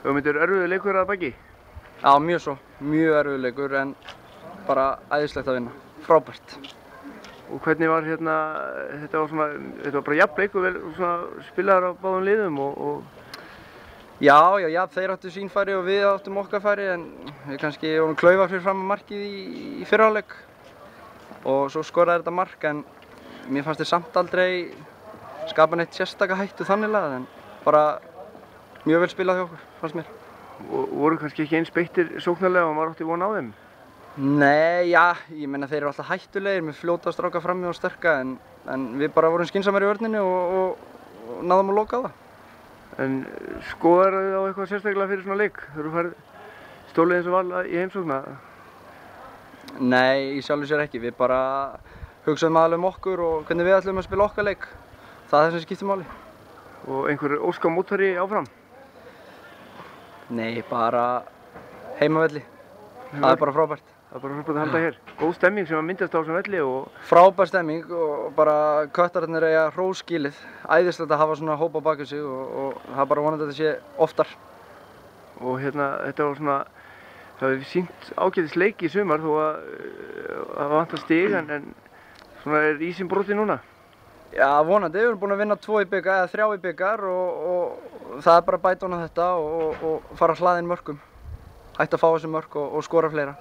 Hugmyndur, erfiður leikur að baki? Já, mjög svo. Mjög erfiður leikur en bara æðislegt að vinna. Frábært. Og hvernig var þetta var bara jafn leikur, vel svona spilaðar á báðum liðum Já, þeir áttu sín færi og við áttum okkar færi en við kannski vorum klaufar fyrir fram að markið í fyrri hálfleik og svo skoraði þetta mark en mér fannst þeir samt aldrei skapa neitt sérstaka hættu þannig lagað en bara mjög vel spilað hjá okkur, fannst mér. Og voru kannski ekki eins beittir sóknarlega og maður átti von á þeim? Nei, já, ég meina þeir eru alltaf hættulegir með fljóta stráka frammi og sterka en við bara vorum skynsamir í vörninni og náðum að loka á það. En skoðarðu á eitthvað sérstaklega fyrir svona leik? Þegar þú færð stólið eins og Val í heimsókna? Nei, í sjálfu sér ekki. Við bara hugsaðum aðalega um okkur og hvernig við ætlum að spila okkar leik. Það er það sem skiptir máli. Og einhver ósk á mótherji áfram? Nei, bara heimavelli. Það er bara frábært. Það er bara frábært að halda hér. Góð stemming sem að myndast á þessum velli og... Frábær stemming og bara köttararnir eiga hrós skilið. Æðislegt að hafa svona hóp á bak við sig og það er bara vonandi að þetta sé oftar. Og þetta var svona... Það hefur sýnt ágætis leik í sumar þó að það vantar stig en svona er ísinn brotinn núna? Já, vonandi. Við erum búin að vinna 2 í bikar eða 3 í bikar og það er bara að bæta ofan á þetta og fara að hlaða inn mörkum. Hætta að fá þessi mörk og skora fleira.